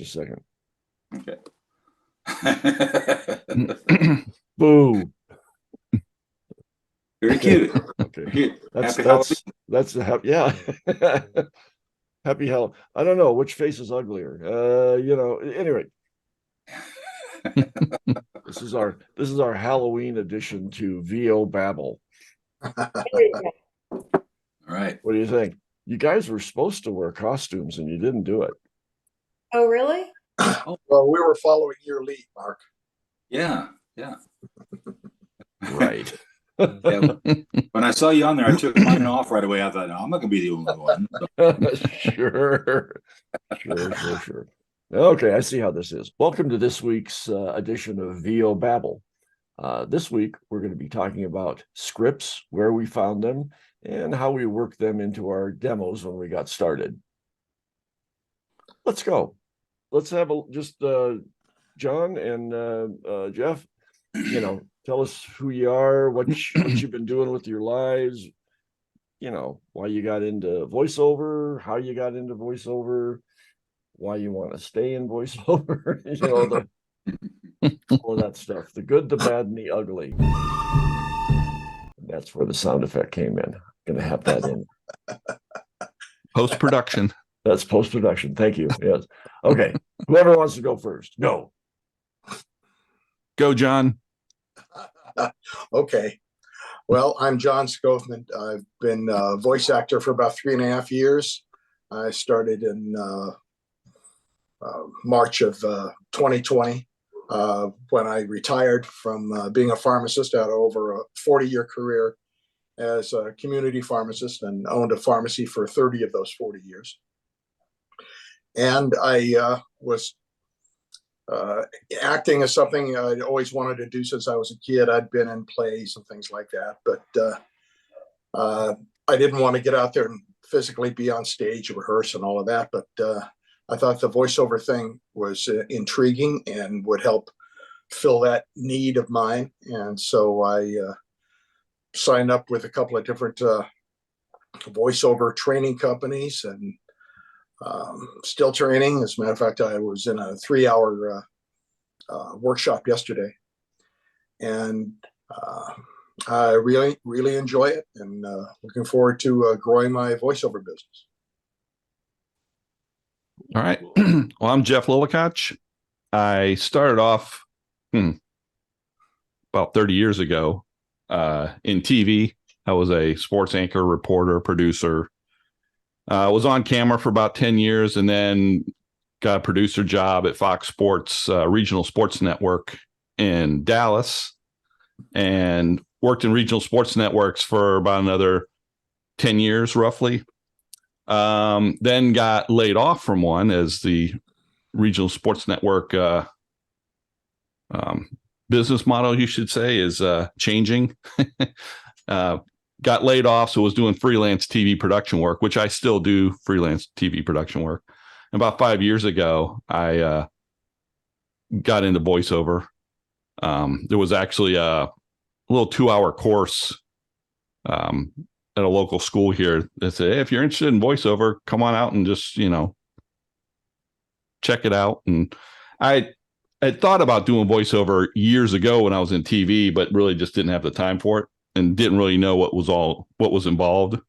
just a second. Okay. Boo. Very cute. Okay. Very cute. That's yeah. Happy hell. I don't know which face is uglier. Anyway. This is our Halloween edition to VO Babble. All right. What do you think? You guys were supposed to wear costumes and you didn't do it. Oh, really? Well, we were following your lead, Mark. Yeah. Right. Yeah. When I saw you on there, I took mine off right away. I thought, no, I'm not gonna be the only one. Sure. Okay, I see how this is. Welcome to this week's edition of VO Babble. This week, we're going to be talking about scripts, where we found them, and how we worked them into our demos when we got started. Let's go. Let's have John and Jeff, tell us who you are, what you've been doing with your lives, why you got into voiceover, how you got into voiceover, why you want to stay in voiceover, all of that stuff, the good, the bad, and the ugly. That's where the sound effect came in. I'm going to have that in. Post-production. That's post-production. Thank you. Yes. Okay. Whoever wants to go first, go. Go, John. Okay. Well, I'm John Skovmand. I've been a voice actor for about 3.5 years. I started in March of 2020 when I retired from being a pharmacist. I had over a 40-year career as a community pharmacist and owned a pharmacy for 30 of those 40 years. And I was acting is something I'd always wanted to do since I was a kid. I'd been in plays and things like that, but I didn't want to get out there and physically be on stage, rehearse and all of that. But I thought the voiceover thing was intriguing and would help fill that need of mine. And so I signed up with a couple of different voiceover training companies and still training. As a matter of fact, I was in a 3-hour workshop yesterday, and I really enjoy it, and looking forward to growing my voiceover business. All right. Well, I'm Jeff Lillicotch. I started off about 30 years ago in TV. I was a sports anchor, reporter, producer. I was on camera for about 10 years and then got a producer job at Fox Sports Regional Sports Network in Dallas, and worked in regional sports networks for about another 10 years, roughly. Then got laid off from one as the regional sports network business model, you should say, is changing. Got laid off, so was doing freelance TV production work, which I still do freelance TV production work. About 5 years ago, I got into voiceover. There was actually a little 2-hour course at a local school here that said, hey, if you're interested in voiceover, come on out and just, check it out. And I had thought about doing voiceover years ago when I was in TV, but really just didn't have the time for it and didn't really know what was involved.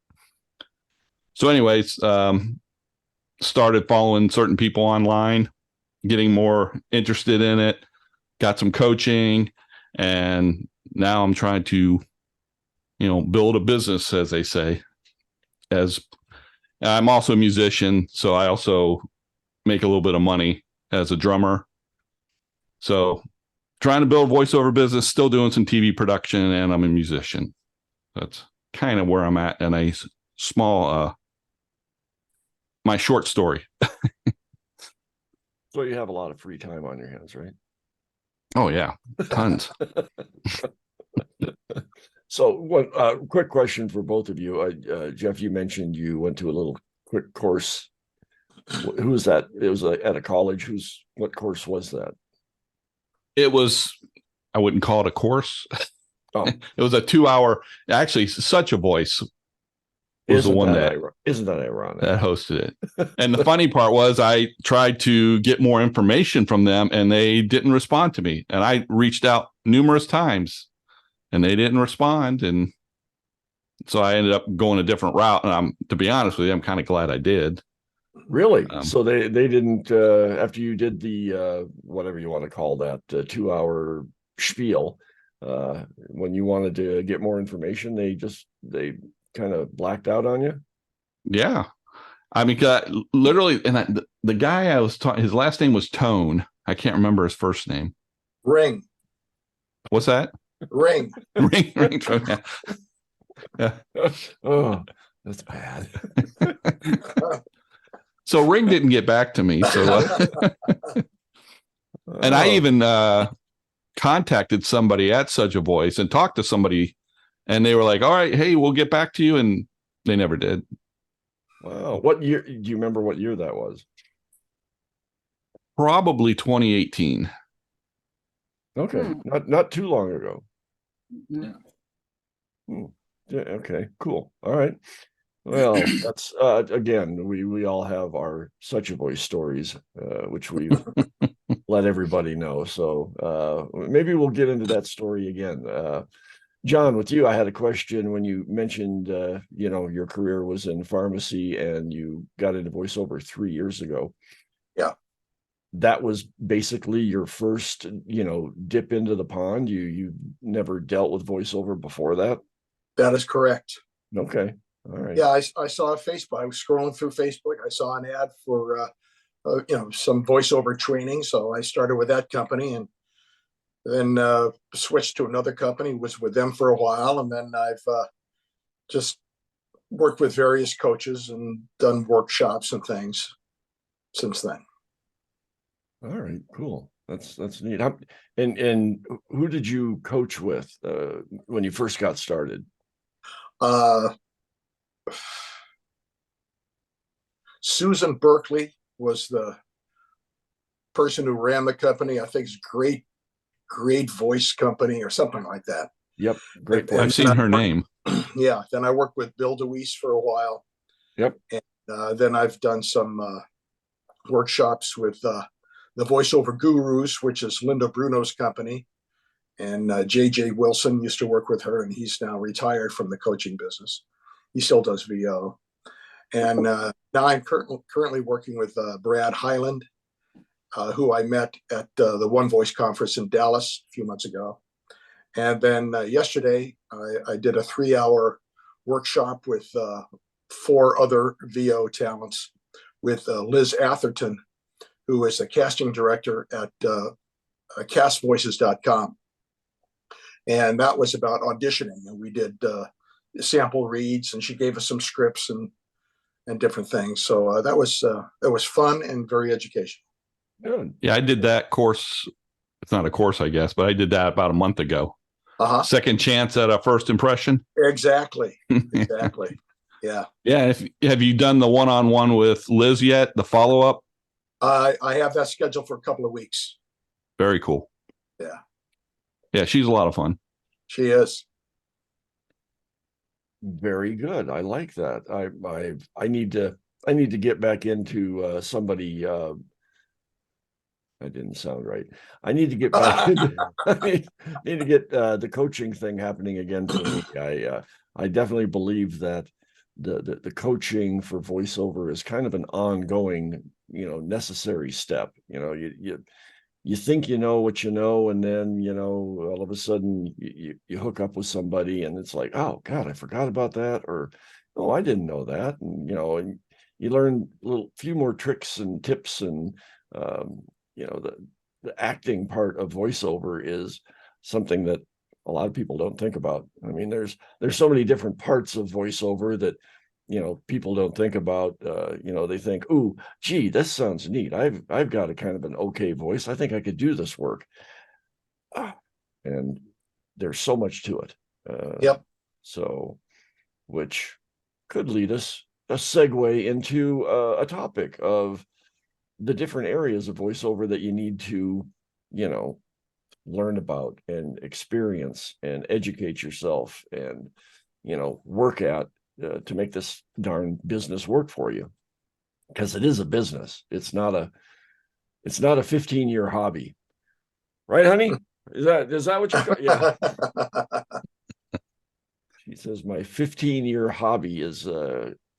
So anyways, started following certain people online, getting more interested in it, got some coaching, and now I'm trying to, build a business, as they say. As I'm also a musician, so I also make a little bit of money as a drummer. So trying to build a voiceover business, still doing some TV production, and I'm a musician. That's kind of where I'm at in a small, my short story. So you have a lot of free time on your hands, right? Oh, yeah. Tons. So what quick question for both of you. Jeff, you mentioned you went to a little quick course. Who was that? It was at a college. What course was that? It was, I wouldn't call it a course. Oh. It was a 2-hour, actually such a voice. was the one that isn't that ironic? that hosted it. And the funny part was I tried to get more information from them and they didn't respond to me. And I reached out numerous times and they didn't respond. And so I ended up going a different route. And to be honest with you, I'm kind of glad I did. Really? So they didn't, after you did the, whatever you want to call that, 2-hour spiel, when you wanted to get more information, they kind of blacked out on you? Yeah. I mean, literally, and the guy I was talking, his last name was Tone. I can't remember his first name. Ring. What's that? Ring. Ring. Yeah. Oh, that's bad. So Ring didn't get back to me. So, and I even contacted somebody at Such a Voice and talked to somebody, and they were like, "All right, hey, we'll get back to you," and they never did. Wow. What year? Do you remember what year that was? Probably 2018. Okay, not too long ago. Yeah. Yeah, okay, cool. All right. Well, that's again, we all have our Such a Voice stories, which we've let everybody know. So maybe we'll get into that story again. John, with you, I had a question when you mentioned your career was in pharmacy and you got into voiceover 3 years ago. Yeah. That was basically your first, dip into the pond. You never dealt with voiceover before that? That is correct. Okay. All right. Yeah, I saw a Facebook. I was scrolling through Facebook. I saw an ad for some voiceover training. So I started with that company and then switched to another company, was with them for a while. And then I've just worked with various coaches and done workshops and things since then. All right, cool. That's neat. And who did you coach with when you first got started? Susan Berkeley was the person who ran the company. I think it's Great Voice Company or something like that. Yep, great. I've seen her name. Yeah. Then I worked with Bill DeWeese for a while. Yep. And then I've done some workshops with the Voiceover Gurus, which is Linda Bruno's company. And JJ Wilson used to work with her, and he's now retired from the coaching business. He still does VO. And now I'm currently working with Brad Highland, who I met at the One Voice conference in Dallas a few months ago. And then yesterday, I did a 3-hour workshop with 4 other VO talents with Liz Atherton, who is a casting director at castvoices.com. And that was about auditioning. And we did sample reads, and she gave us some scripts and different things. So that was fun and very educational. Good. Yeah, I did that course. It's not a course, I guess, but I did that about a month ago. Second chance at a first impression. Exactly. Yeah. Yeah. Have you done the one-on-one with Liz yet? The follow-up? I have that scheduled for a couple of weeks. Very cool. Yeah. Yeah, she's a lot of fun. She is. Very good. I like that. I need to get back into somebody. That didn't sound right. I need to get back into, need to get the coaching thing happening again for me. I definitely believe that the coaching for voiceover is kind of an ongoing, necessary step. You think you know what you know, and then all of a sudden you hook up with somebody and it's like, oh God, I forgot about that, or oh, I didn't know that. And and you learn few more tricks and tips, and the acting part of voiceover is something that a lot of people don't think about. I mean, there's so many different parts of voiceover that people don't think about. They think, "Ooh, gee, this sounds neat. I've got a kind of an okay voice. I think I could do this work." And there's so much to it. Yep. So, which could lead us a segue into a topic of the different areas of voiceover that you need to, learn about and experience and educate yourself and, work at to make this darn business work for you, because it is a business. It's not a 15-year hobby, right, honey? Is that what you call? Yeah. She says my 15-year hobby is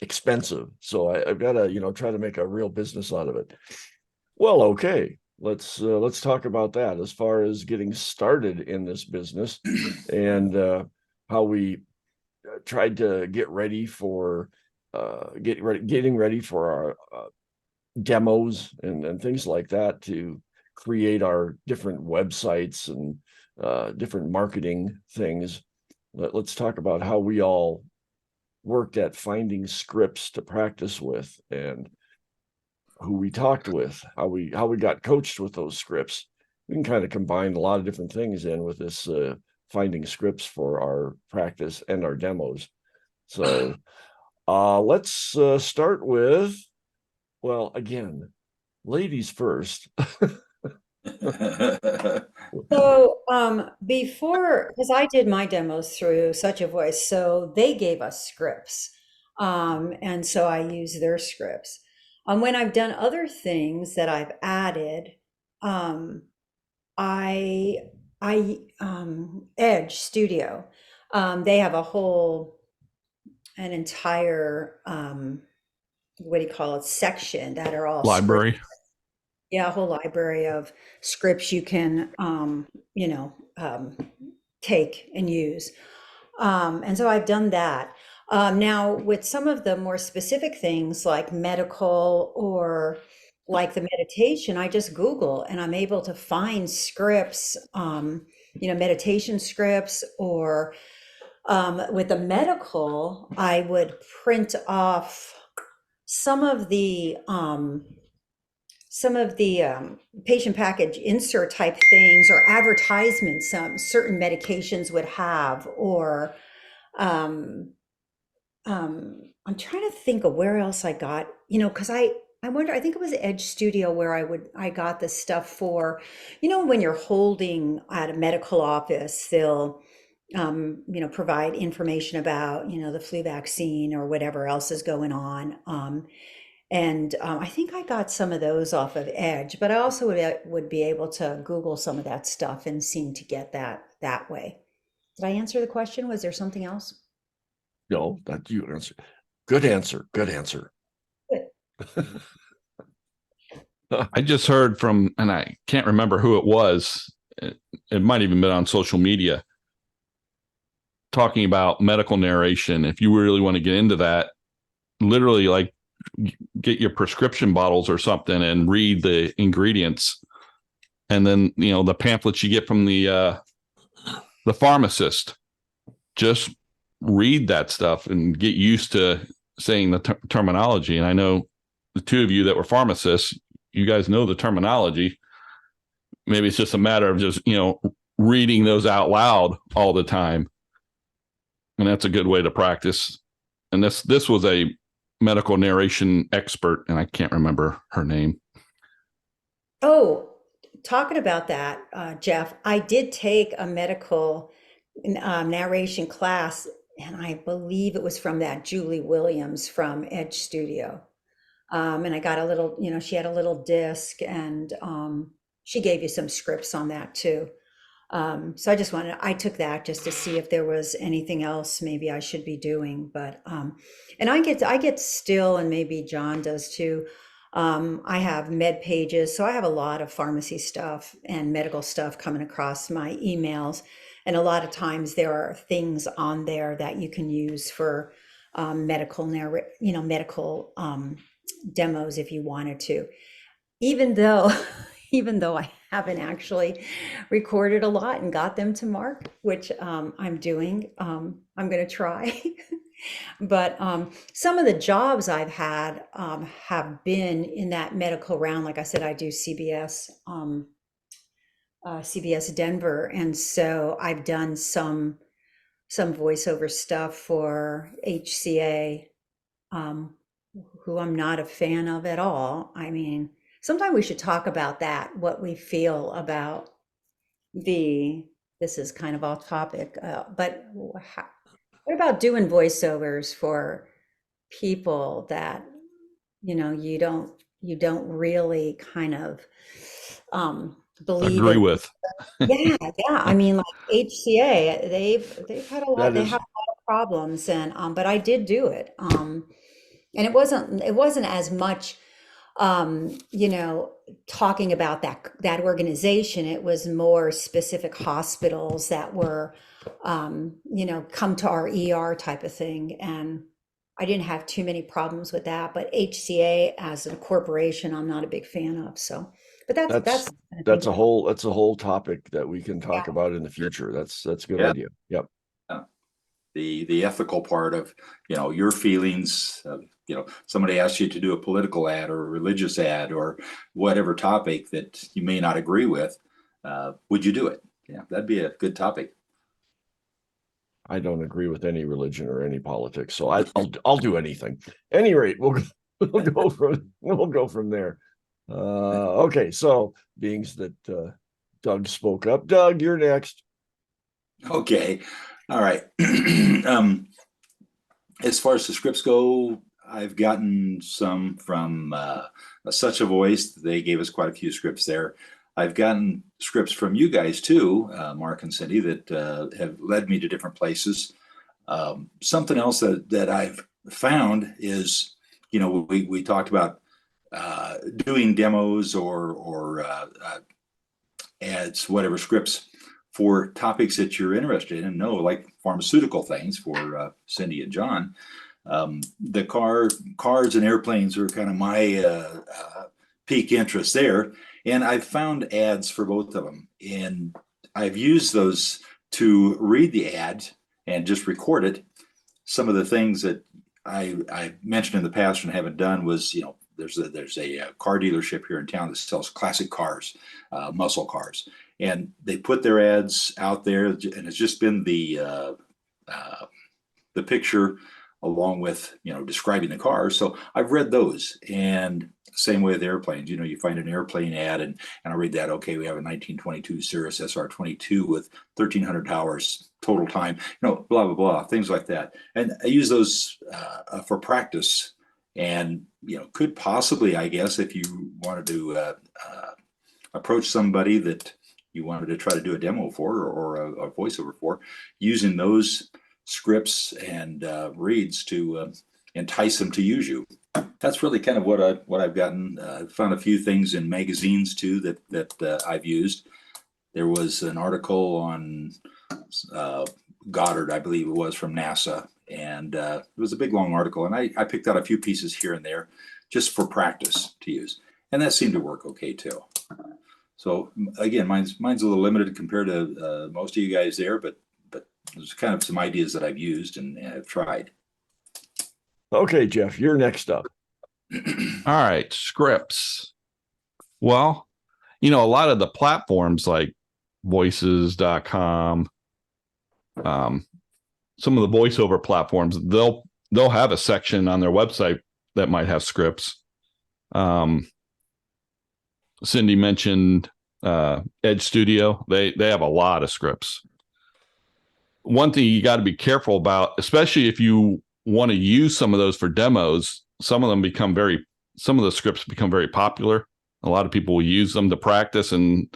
expensive, so I've got to try to make a real business out of it. Well, okay, let's talk about that as far as getting started in this business and how we tried to get ready for getting ready for our demos and things like that to create our different websites and different marketing things. Let's talk about how we all worked at finding scripts to practice with, and who we talked with, how we got coached with those scripts. We can kind of combine a lot of different things in with this finding scripts for our practice and our demos. So let's start with, well, again, ladies first. So before, because I did my demos through Such a Voice, so they gave us scripts. And so I use their scripts. When I've done other things that I've added, I Edge Studio, they have an entire what do you call it, section that are all Library. scripts. Yeah, a whole library of scripts you can, take and use. And so I've done that. Now, with some of the more specific things like medical or like the meditation, I just Google and I'm able to find scripts, meditation scripts, or with the medical, I would print off some of the patient package insert type things or advertisements some certain medications would have, or I'm trying to think of where else I got, because I wonder, I think it was Edge Studio where I got the stuff for, when you're holding at a medical office, they'll provide information about, the flu vaccine or whatever else is going on. And I think I got some of those off of Edge, but I also would be able to Google some of that stuff and seem to get that way. Did I answer the question? Was there something else? No, that you answer. Good answer. Good answer. Good. I just heard from, and I can't remember who it was. It might even been on social media, talking about medical narration. If you really want to get into that, literally like get your prescription bottles or something and read the ingredients. And then, the pamphlets you get from the pharmacist, just read that stuff and get used to saying the terminology. And I know the two of you that were pharmacists, you guys know the terminology. Maybe it's just a matter of just, reading those out loud all the time. And that's a good way to practice. And this was a medical narration expert, and I can't remember her name. Oh, talking about that, Jeff, I did take a medical narration class, and I believe it was from that Julie Williams from Edge Studio. And I got a little, she had a little disc, and she gave you some scripts on that too. So I took that just to see if there was anything else maybe I should be doing. But and I get still, and maybe John does too. I have med pages, so I have a lot of pharmacy stuff and medical stuff coming across my emails, and a lot of times there are things on there that you can use for medical demos if you wanted to. Even though I haven't actually recorded a lot and got them to Mark, which I'm doing. I'm going to try. But some of the jobs I've had have been in that medical round. Like I said, I do CBS Denver. And so I've done some voiceover stuff for HCA, who I'm not a fan of at all. I mean, sometime we should talk about that, what we feel about this is kind of off topic, but What about doing voiceovers for people that, you don't really kind of believe Agree in? with. Yeah, yeah. I mean, like HCA, they've had a lot, That they is, have a lot of problems, and but I did do it. And it wasn't as much talking about that organization. It was more specific hospitals that were come to our ER type of thing. And I didn't have too many problems with that, but HCA as a corporation, I'm not a big fan of. So, but that's that's something to think about. that's a whole topic that we can talk Yeah. about in the future. That's a good Yeah. idea. Yep. The ethical part of, your feelings. Somebody asks you to do a political ad or a religious ad or whatever topic that you may not agree with. Would you do it? Yeah, that'd be a good topic. I don't agree with any religion or any politics, so I'll do anything. Any rate, we'll go from there. Okay, so being that Doug spoke up, Doug, you're next. Okay. All right. As far as the scripts go, I've gotten some from Such a Voice. They gave us quite a few scripts there. I've gotten scripts from you guys too, Mark and Cindy, that have led me to different places. Something else that I've found is, we talked about doing demos or ads, whatever scripts for topics that you're interested in, like pharmaceutical things for Cindy and John. The cars and airplanes are kind of my peak interest there. And I've found ads for both of them. And I've used those to read the ad and just record it. Some of the things that I mentioned in the past and haven't done was, there's a car dealership here in town that sells classic cars, muscle cars. And they put their ads out there, and it's just been the picture along with describing the car. So I've read those, and same way with airplanes. You find an airplane ad, and I read that. Okay, we have a 1922 Cirrus SR22 with 1,300 hours total time. Blah blah blah, things like that. And I use those for practice, and could possibly, I guess, if you wanted to approach somebody that you wanted to try to do a demo for or a voiceover for, using those scripts and reads to entice them to use you. That's really kind of what I've gotten. I've found a few things in magazines too that I've used. There was an article on Goddard, I believe it was, from NASA, and it was a big long article, and I picked out a few pieces here and there just for practice to use, and that seemed to work okay too. So again, mine's a little limited compared to most of you guys there, but there's kind of some ideas that I've used and I've tried. Okay, Jeff, you're next up. All right, scripts. Well, a lot of the platforms like voices.com, some of the voiceover platforms, they'll have a section on their website that might have scripts. Cindy mentioned Edge Studio. They have a lot of scripts. One thing you got to be careful about, especially if you want to use some of those for demos, some of the scripts become very popular. A lot of people will use them to practice, and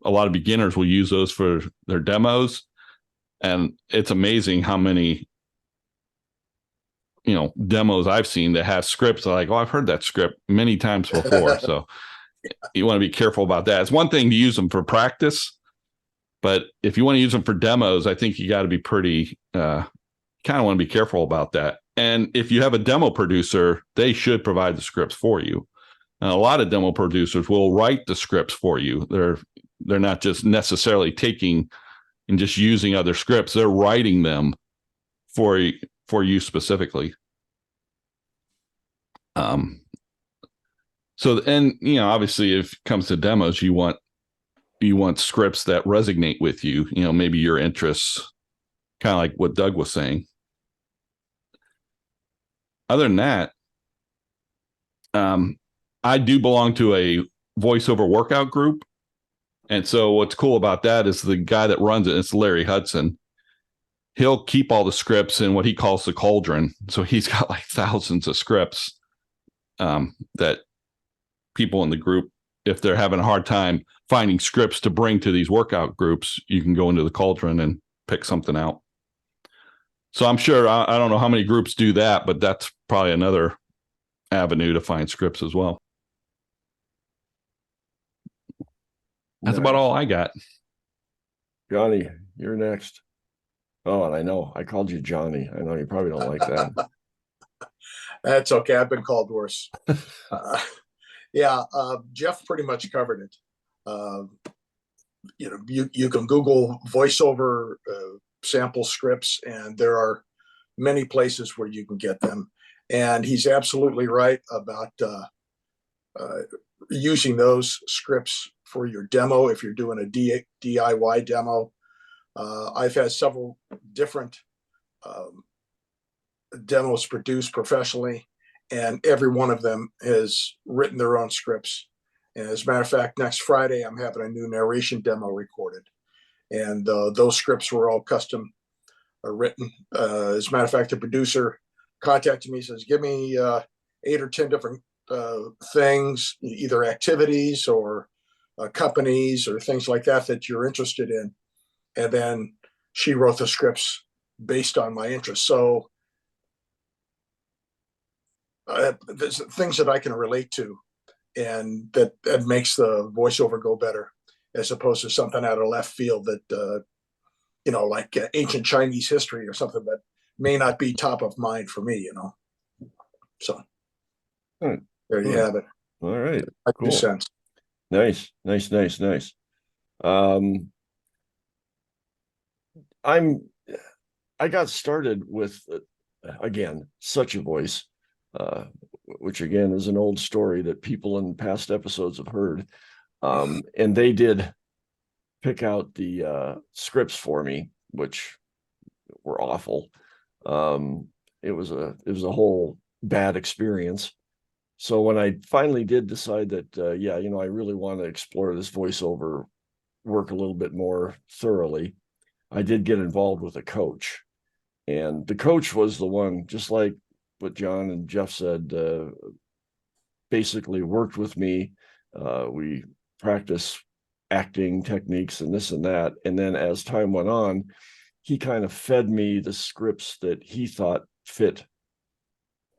a lot of beginners will use those for their demos. And it's amazing how many demos I've seen that have scripts like, I've heard that script many times before. So you want to be careful about that. It's one thing to use them for practice, but if you want to use them for demos, I think you got to be pretty, kind of want to be careful about that. And if you have a demo producer, they should provide the scripts for you. And a lot of demo producers will write the scripts for you. They're not just necessarily taking and just using other scripts. They're writing them for you specifically. So, and obviously, if it comes to demos, you want scripts that resonate with you. Maybe your interests, kind of like what Doug was saying. Other than that, I do belong to a voiceover workout group, and so what's cool about that is the guy that runs it. It's Larry Hudson. he'll keep all the scripts in what he calls the cauldron. So he's got like thousands of scripts that people in the group, if they're having a hard time finding scripts to bring to these workout groups, you can go into the cauldron and pick something out. So I'm sure, I don't know how many groups do that, but that's probably another avenue to find scripts as well. That's about Nice. all I got. Johnny, you're next. Oh, and I know I called you Johnny. I know you probably don't like that. That's okay. I've been called worse. Jeff pretty much covered it. You can Google voiceover sample scripts, and there are many places where you can get them. And he's absolutely right about using those scripts for your demo if you're doing a DIY demo. I've had several different demos produced professionally, and every one of them has written their own scripts. And as a matter of fact, next Friday, I'm having a new narration demo recorded. And those scripts were all custom written. As a matter of fact, the producer contacted me, says, give me 8 or 10 different things, either activities or companies or things like that you're interested in. And then she wrote the scripts based on my interest. So there's things that I can relate to, and that makes the voiceover go better, as opposed to something out of left field that, like ancient Chinese history or something that may not be top of mind for me, So there you have it. All right. Cool. Sense. Nice. I got started with, again, such a voice, which again is an old story that people in past episodes have heard. And they did pick out the scripts for me, which were awful. It was a whole bad experience. So when I finally did decide that, I really want to explore this voiceover work a little bit more thoroughly, I did get involved with a coach. And the coach was the one, just like what John and Jeff said, basically worked with me. We practiced acting techniques and this and that. And then as time went on, he kind of fed me the scripts that he thought fit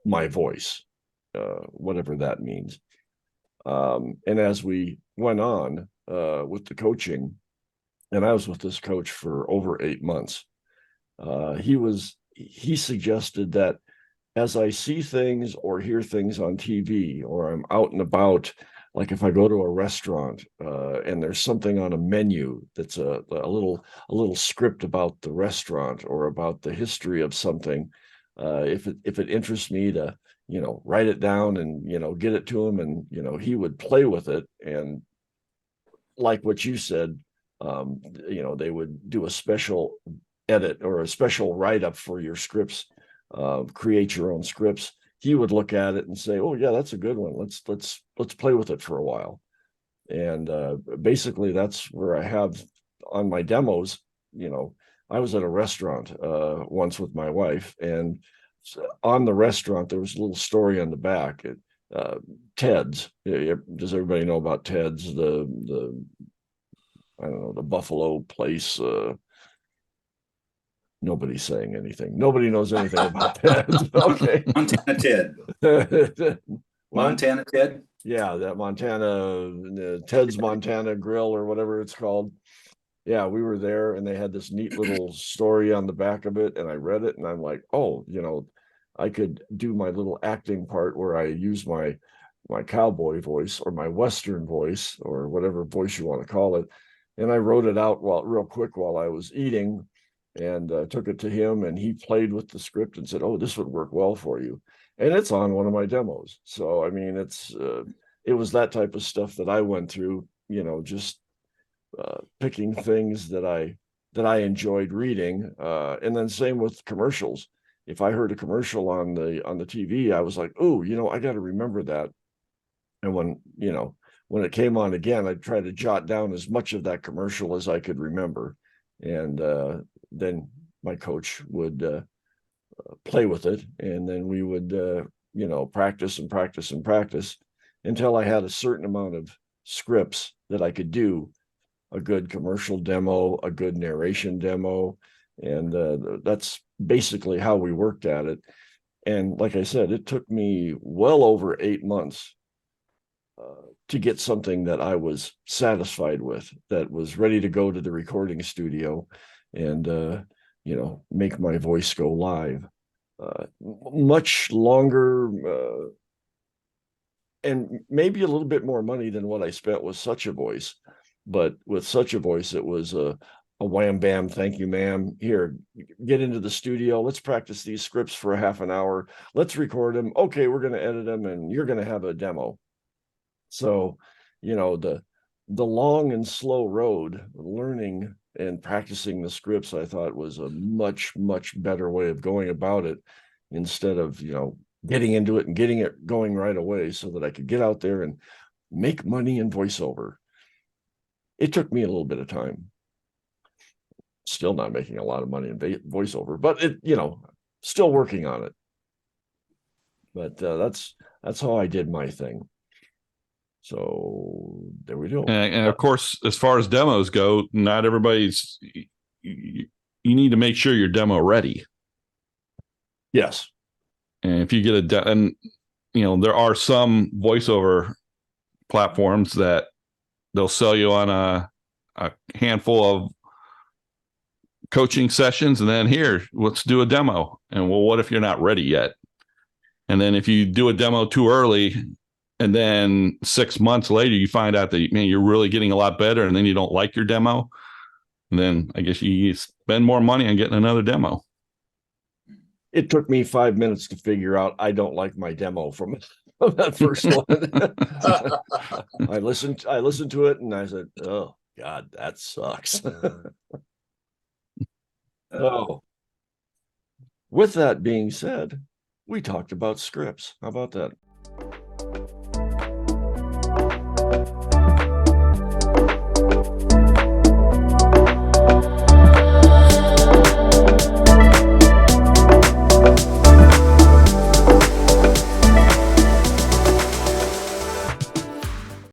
my voice, whatever that means. And as we went on with the coaching, and I was with this coach for over 8 months, he suggested that as I see things or hear things on TV, or I'm out and about, like if I go to a restaurant and there's something on a menu that's a little script about the restaurant or about the history of something, if it interests me to write it down and get it to him, and he would play with it, and like what you said, they would do a special edit or a special write-up for your scripts, create your own scripts. He would look at it and say, oh yeah, that's a good one, let's play with it for a while. And basically that's where I have on my demos. I was at a restaurant once with my wife, and on the restaurant there was a little story on the back. Ted's, does everybody know about Ted's, the I don't know, the Buffalo place? Nobody's saying anything. Nobody knows anything about that. Okay. Montana Ted. Montana Ted? Yeah, that Montana, Ted's Montana Grill or whatever it's called. Yeah, we were there, and they had this neat little story on the back of it, and I read it, and I'm like, oh, I could do my little acting part where I use my cowboy voice or my Western voice or whatever voice you want to call it. And I wrote it out real quick while I was eating, and took it to him, and he played with the script and said, oh, this would work well for you. And it's on one of my demos. So, I mean, it was that type of stuff that I went through, just picking things that I enjoyed reading. And then same with commercials. If I heard a commercial on the TV, I was like, oh, I got to remember that. And when it came on again, I'd try to jot down as much of that commercial as I could remember. And then my coach would play with it, and then we would practice and practice and practice until I had a certain amount of scripts that I could do a good commercial demo, a good narration demo, and that's basically how we worked at it. And like I said, it took me well over 8 months to get something that I was satisfied with, that was ready to go to the recording studio and make my voice go live. Much longer and maybe a little bit more money than what I spent with Such a Voice. But with Such a Voice, it was a wham bam, thank you, ma'am. Here, get into the studio. Let's practice these scripts for a half an hour. Let's record them. Okay, we're going to edit them, and you're going to have a demo. So, the long and slow road, learning and practicing the scripts, I thought was a much, much better way of going about it, instead of, getting into it and getting it going right away so that I could get out there and make money in voiceover. It took me a little bit of time. Still not making a lot of money in voiceover, but still working on it. But that's how I did my thing. So there we go. And of course, as far as demos go, not everybody's. You need to make sure your demo ready. Yes. And if you get there are some voiceover platforms that they'll sell you on a handful of coaching sessions, and then here, let's do a demo. And well, what if you're not ready yet? And then if you do a demo too early, and then 6 months later, you find out that, man, you're really getting a lot better, and then you don't like your demo, and then I guess you spend more money on getting another demo. It took me 5 minutes to figure out I don't like my demo from that first one. I listened to it and I said, oh God, that sucks. So with that being said, we talked about scripts. How about that?